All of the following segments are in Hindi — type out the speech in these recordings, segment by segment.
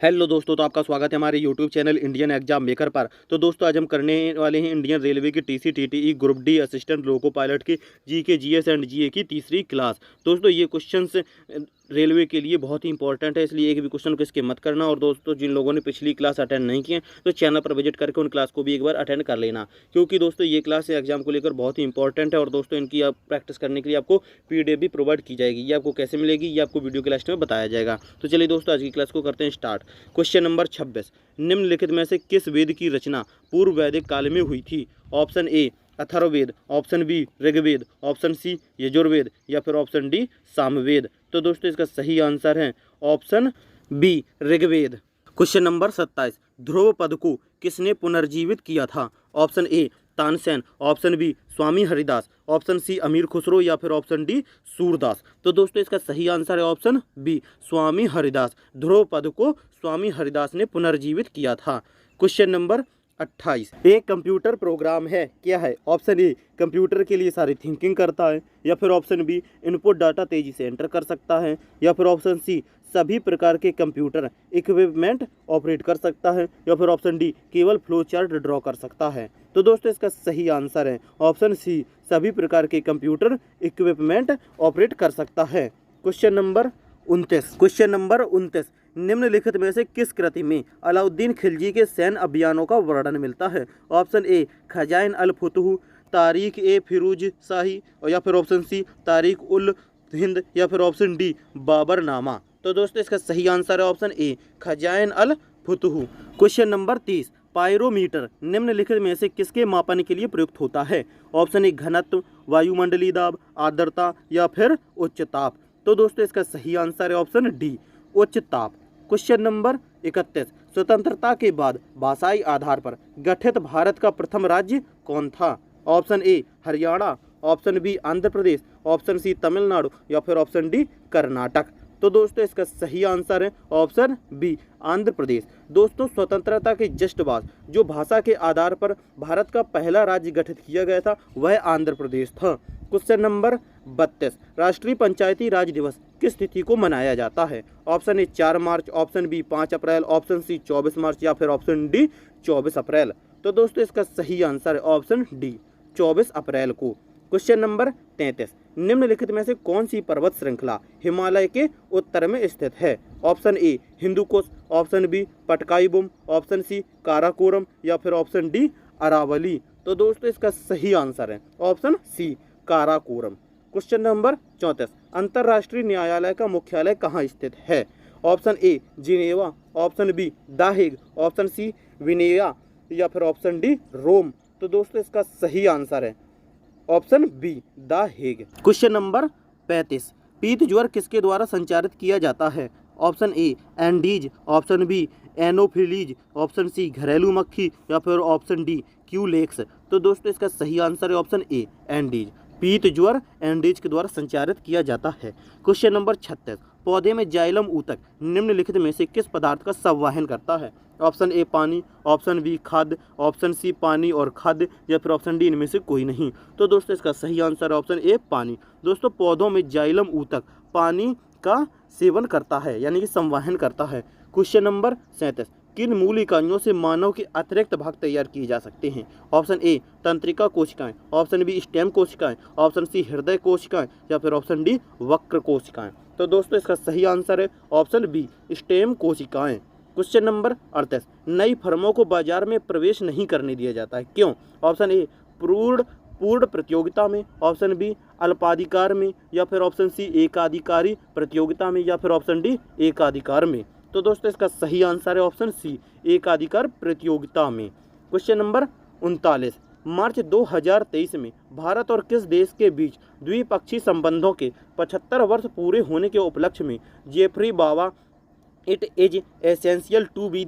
हेलो दोस्तों, तो आपका स्वागत है हमारे YouTube channel Indian exam maker पर। तो दोस्तों आज हम करने वाले हैं इंडियन रेलवे की TC TTE group D assistant loco pilot की जीके जीएस एंड जीए की तीसरी क्लास। दोस्तों ये क्वेश्चंस रेलवे के लिए बहुत ही इंपॉर्टेंट है, इसलिए एक भी क्वेश्चन को स्किप मत करना। और दोस्तों जिन लोगों ने पिछली क्लास अटेंड नहीं किए तो चैनल पर विजिट करके उन क्लास को भी एक बार अटेंड कर लेना, क्योंकि दोस्तों ये क्लास एग्जाम को लेकर बहुत ही इंपॉर्टेंट है। और दोस्तों इनकी आप प्रैक्टिस करने के लिए आपको पीडीएफ भी प्रोवाइड की जाएगी। ये आपको कैसे मिलेगी ये आपको वीडियो के लास्ट में बताया जाएगा। तो चलिए दोस्तों आज की क्लास को करते हैं स्टार्ट। क्वेश्चन नंबर 26, निम्नलिखित में से किस वेद की रचना पूर्व वैदिक काल में हुई थी? Option A Atharvaveda, option B Rigveda, option C Yajurveda या फिर ऑप्शन डी सामवेद। तो दोस्तों इसका सही आंसर है option B Rigveda. Question number 27, Dhrupad को किसने पुनर्जीवित किया था? Option A Tansen, option B Swami Haridas, option C Amir Khusro या फिर ऑप्शन डी सूरदास। तो दोस्तों इसका सही आंसर है ऑप्शन बी स्वामी हरिदास। ध्रुव पद को स्वामी हरिदास ने पुनर्जीवित किया था। क्वेश्चन नंबर 28, एक कंप्यूटर प्रोग्राम है, क्या है? ऑप्शन ए कंप्यूटर के लिए सारी थिंकिंग करता है, या फिर ऑप्शन बी इनपुट डाटा तेजी से एंटर कर सकता है, या फिर ऑप्शन सी सभी प्रकार के कंप्यूटर इक्विपमेंट ऑपरेट कर सकता है, या फिर ऑप्शन डी केवल फ्लो चार्ट ड्रॉ कर सकता है। तो दोस्तों इसका सही आंसर है ऑप्शन सी सभी प्रकार के कंप्यूटर इक्विपमेंट ऑपरेट कर सकता है। क्वेश्चन नंबर 29, निम्नलिखित में से किस कृति में अलाउद्दीन खिलजी के सैन्य अभियानों का वर्णन मिलता है? ऑप्शन ए खजाइन अल फुतुह, तारीख ए फिरोज शाही, या फिर ऑप्शन सी तारीख उल हिंद, या फिर ऑप्शन डी बाबरनामा। तो दोस्तों इसका सही आंसर है option A Khazain al Futuh. Question number 30, pyrometer निम्नलिखित में से किसके मापन के लिए प्रयुक्त होता है? ऑप्शन ए घनत्व, वायुमंडलीय दाब, आर्द्रता या फिर उच्च ताप। तो दोस्तों इसका सही आंसर है ऑप्शन डी उच्च ताप। क्वेश्चन नंबर 31, स्वतंत्रता के बाद भाषाई आधार पर गठित भारत का प्रथम राज्य कौन था? Option A Haryana, option B Andhra Pradesh, option C Tamil Nadu या फिर ऑप्शन डी कर्नाटक। तो दोस्तों इसका सही आंसर है ऑप्शन बी आंध्र प्रदेश। दोस्तों स्वतंत्रता के जस्ट बाद जो भाषा के आधार पर भारत का पहला राज्य गठित किया गया था वह आंध्र प्रदेश था। क्वेश्चन नंबर 32, राष्ट्रीय पंचायती राज दिवस किस तिथि को मनाया जाता है? ऑप्शन ए 4 मार्च, ऑप्शन बी 5 अप्रैल, ऑप्शन सी 24 मार्च या फिर ऑप्शन डी 24 अप्रैल। तो दोस्तों इसका सही आंसर है ऑप्शन डी 24 अप्रैल को। क्वेश्चन नंबर 33, निम्नलिखित में से कौन सी पर्वत श्रृंखला हिमालय के उत्तर में स्थित है? Option A Hindu Kush, option B Patkai Bum, option C Karakoram या फिर ऑप्शन डी अरावली। तो दोस्तों इसका सही आंसर है option C Karakoram. Question number 34, अंतर्राष्ट्रीय न्यायालय का मुख्यालय कहाँ स्थित है? Option A Geneva, option B the Hague, option C Vienna या फिर ऑप्शन डी रोम। तो दोस्तों इसका सही आंसर है option B the Hague. Question number 35, पीत ज्वर किसके द्वारा संचारित किया जाता है? Option A Aedes, option B Anopheles, option C घरेलू मक्खी या फिर ऑप्शन डी क्यूलेक्स। तो दोस्तों इसका सही आंसर है ऑप्शन ए एंडीज। पीत ज्वर एंडीज के द्वारा संचारित किया जाता है। क्वेश्चन नंबर 36, पौधे में जाइलम ऊतक निम्नलिखित में से किस पदार्थ का संवहन करता है? ऑप्शन ए पानी, ऑप्शन बी खाद्य, ऑप्शन सी पानी और खाद्य या फिर ऑप्शन डी इनमें से कोई नहीं। तो दोस्तों इसका सही आंसर है ऑप्शन ए पानी। दोस्तों पौधों में जाइलम ऊतक पानी का सेवन करता है यानी कि संवहन करता है। क्वेश्चन नंबर 37, किन मूल इकाइयों से मानव के अतिरिक्त भाग तैयार किए जा सकते हैं? ऑप्शन ए तंत्रिका कोशिकाएं, ऑप्शन बी स्टेम कोशिकाएं, ऑप्शन सी हृदय कोशिकाएं या फिर ऑप्शन डी वक्र कोशिकाएं। तो दोस्तों इसका सही आंसर है ऑप्शन बी स्टेम कोशिकाएं। क्वेश्चन नंबर 38, नई फर्मों को बाजार में प्रवेश नहीं करने दिया जाता है, क्यों? ऑप्शन ए पूर्ण प्रतियोगिता में, ऑप्शन बी अल्पाधिकार में या फिर ऑप्शन सी एकाधिकारी प्रतियोगिता में या फिर ऑप्शन डी एकाधिकार में। तो दोस्तों इसका सही आंसर है ऑप्शन सी एकाधिकार प्रतियोगिता में। क्वेश्चन नंबर 39, मार्च 2023 में भारत और किस देश के बीच द्विपक्षीय संबंधों के 75 वर्ष पूरे होने के उपलक्ष्य में Geoffrey Bawa it is essential to be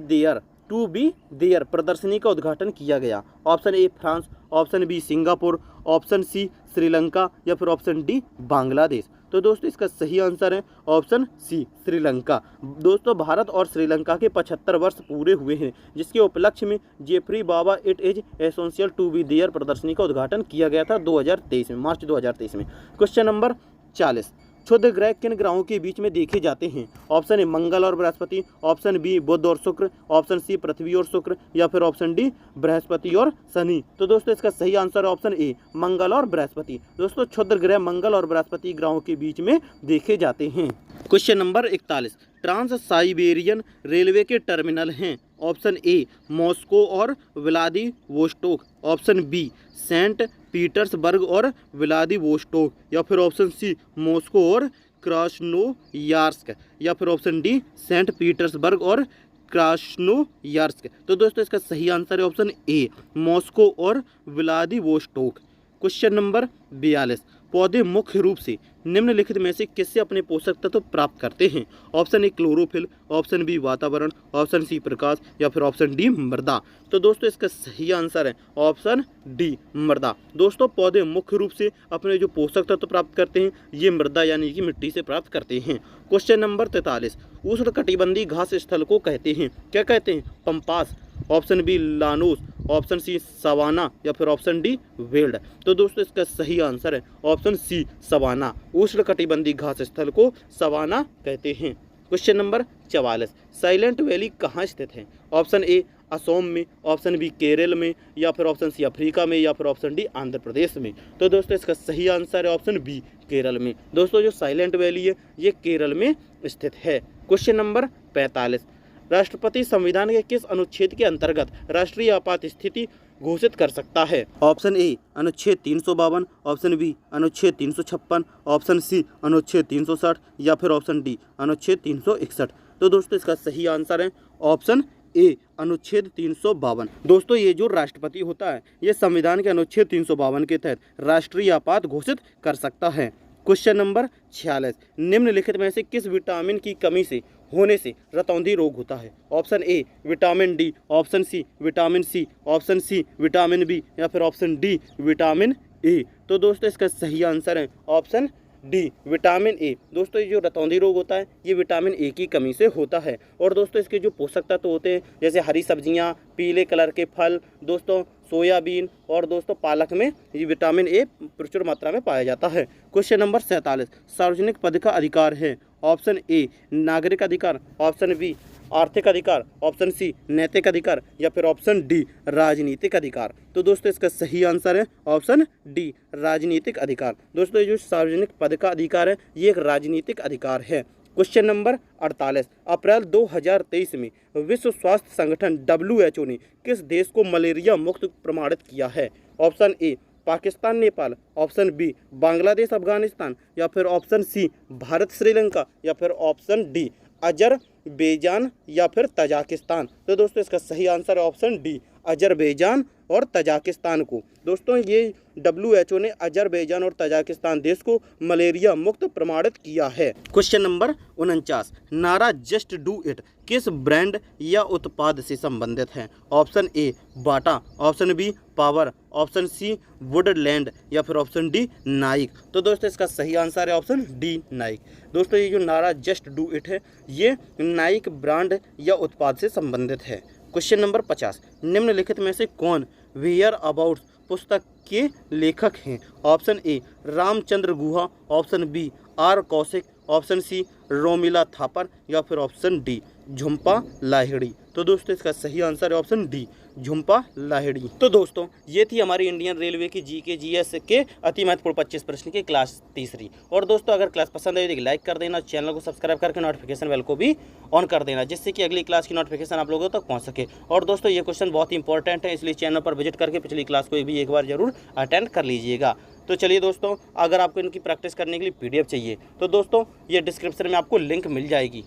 there प्रदर्शनी का उद्घाटन किया गया? Option A France, option B Singapore, option C Sri Lanka या फिर ऑप्शन डी बांग्लादेश। तो दोस्तों इसका सही आंसर है ऑप्शन सी श्रीलंका। दोस्तों भारत और श्रीलंका के 75 वर्ष पूरे हुए हैं, जिसके उपलक्ष्य में Geoffrey Bawa it is essential to be there प्रदर्शनी का उद्घाटन किया गया था 2023 में, मार्च 2023 में। क्वेश्चन नंबर 40, क्षुद्र ग्रह किन ग्रहों के बीच में देखे जाते हैं? ऑप्शन ए मंगल और बृहस्पति, ऑप्शन बी बुध और शुक्र, ऑप्शन सी पृथ्वी और शुक्र, या फिर ऑप्शन डी बृहस्पति और शनि। तो दोस्तों इसका सही आंसर है ऑप्शन ए मंगल और बृहस्पति। दोस्तों क्षुद्र ग्रह मंगल और बृहस्पति ग्रहों के बीच में देखे जाते हैं। Question number 41, trans Siberian railway के टर्मिनल हैं? ऑप्शन ए मॉस्को और Vladivostok, option B saint Petersburg और व्लादिवोस्टोक, या फिर ऑप्शन सी मॉस्को और क्रास्नोयार्स्क, या फिर ऑप्शन डी सेंट पीटर्सबर्ग और क्रास्नोयार्स्क। तो दोस्तों इसका सही आंसर है ऑप्शन ए मॉस्को और व्लादिवोस्टोक। क्वेश्चन नंबर 42, पौधे मुख्य रूप से निम्नलिखित में से किससे अपने पोषक तत्व प्राप्त करते हैं? Option A chlorophyll, option B वातावरण, ऑप्शन सी प्रकाश, या फिर ऑप्शन डी मृदा। तो दोस्तों इसका सही आंसर है ऑप्शन डी मृदा। दोस्तों पौधे मुख्य रूप से अपने जो पोषक तत्व प्राप्त करते हैं ये मृदा यानी कि मिट्टी से प्राप्त करते हैं। क्वेश्चन नंबर 43, उष्णकटिबंधीय घास स्थल को कहते हैं? क्या कहते हैं? Pampas, option B llanos, option C savanna, या फिर ऑप्शन डी वेल्ड। तो दोस्तों इसका सही आंसर है ऑप्शन सी सवाना। उष्णकटिबंधीय घास स्थल को सवाना कहते हैं। क्वेश्चन नंबर 44, साइलेंट वैली कहाँ स्थित है? ऑप्शन ए असम में, ऑप्शन बी केरल में, या फिर ऑप्शन सी अफ्रीका में, या फिर ऑप्शन डी आंध्र प्रदेश में। तो दोस्तों इसका सही आंसर है ऑप्शन बी केरल में। दोस्तों जो साइलेंट वैली है ये केरल में स्थित है। क्वेश्चन नंबर 45, राष्ट्रपति संविधान के किस अनुच्छेद के अंतर्गत राष्ट्रीय आपात स्थिति घोषित कर सकता है? ऑप्शन ए अनुच्छेद 352, ऑप्शन बी अनुच्छेद 356, ऑप्शन सी अनुच्छेद 360, या फिर ऑप्शन डी अनुच्छेद 361। तो दोस्तों इसका सही आंसर है ऑप्शन ए अनुच्छेद 352। दोस्तों ये जो राष्ट्रपति होता है ये संविधान के अनुच्छेद 352 के तहत राष्ट्रीय आपात घोषित कर सकता है। क्वेश्चन नंबर 46, निम्नलिखित में से किस विटामिन की कमी से होने से रतौंधी रोग होता है? Option A vitamin D, option C vitamin C, option C vitamin B, या फिर ऑप्शन डी विटामिन ए। तो दोस्तों इसका सही आंसर है ऑप्शन डी विटामिन ए। दोस्तों ये जो रतौंधी रोग होता है ये विटामिन ए की कमी से होता है। और दोस्तों इसके जो पोषक तत्व होते हैं जैसे हरी सब्जियां, पीले कलर के फल, दोस्तों सोयाबीन और दोस्तों पालक में ये विटामिन ए प्रचुर मात्रा में पाया जाता है। क्वेश्चन नंबर 47, सार्वजनिक पद का अधिकार है? ऑप्शन ए नागरिक अधिकार, ऑप्शन बी आर्थिक अधिकार, ऑप्शन सी नैतिक अधिकार, या फिर ऑप्शन डी राजनीतिक अधिकार। तो दोस्तों इसका सही आंसर है ऑप्शन डी राजनीतिक अधिकार। दोस्तों ये जो सार्वजनिक पद का अधिकार है ये एक राजनीतिक अधिकार है। क्वेश्चन नंबर 48, अप्रैल 2023 में विश्व स्वास्थ्य संगठन WHO ने किस देश को मलेरिया मुक्त प्रमाणित किया है? Option A Pakistan Nepal, option B Bangladesh Afghanistan, या फिर ऑप्शन सी भारत श्रीलंका, या फिर ऑप्शन डी अजरबैजान या फिर तजाकिस्तान। तो दोस्तों इसका सही आंसर है ऑप्शन डी अजरबैजान और तजाकिस्तान को। दोस्तों ये WHO ने अजरबैजान और तजाकिस्तान देश को मलेरिया मुक्त प्रमाणित किया है। क्वेश्चन नंबर 49, नारा जस्ट डू इट किस ब्रांड या उत्पाद से संबंधित है? Option A Bata, option B power, option C Woodland, या फिर ऑप्शन डी नाइक। तो दोस्तों इसका सही आंसर है ऑप्शन डी नाइक। दोस्तों ये जो नारा जस्ट डू इट है ये नाइक ब्रांड या उत्पाद से संबंधित है। क्वेश्चन नंबर 50, निम्नलिखित में से कौन वेयर अबाउट पुस्तक के लेखक हैं? Option A Ramachandra Guha, option B R Kaushik, option C Romila Thapar, या फिर ऑप्शन डी झुम्पा लाहिड़ी। तो दोस्तों इसका सही आंसर है ऑप्शन डी झुम्पा लाहिड़ी। तो दोस्तों ये थी हमारी इंडियन रेलवे की जीके जीएस के अति महत्वपूर्ण 25 प्रश्न की क्लास तीसरी। और दोस्तों अगर क्लास पसंद आई तो लाइक कर देना, चैनल को सब्सक्राइब करके नोटिफिकेशन बेल को भी ऑन कर देना जिससे कि अगली क्लास की नोटिफिकेशन आप लोगों तक पहुंच सके। और दोस्तों ये क्वेश्चन बहुत ही इंपॉर्टेंट है इसलिए चैनल पर विजिट करके पिछली क्लास को भी एक बार जरूर अटेंड कर लीजिएगा। तो चलिए दोस्तों अगर आपको इनकी प्रैक्टिस करने के लिए PDF चाहिए तो दोस्तों ये डिस्क्रिप्शन में आपको लिंक मिल जाएगी।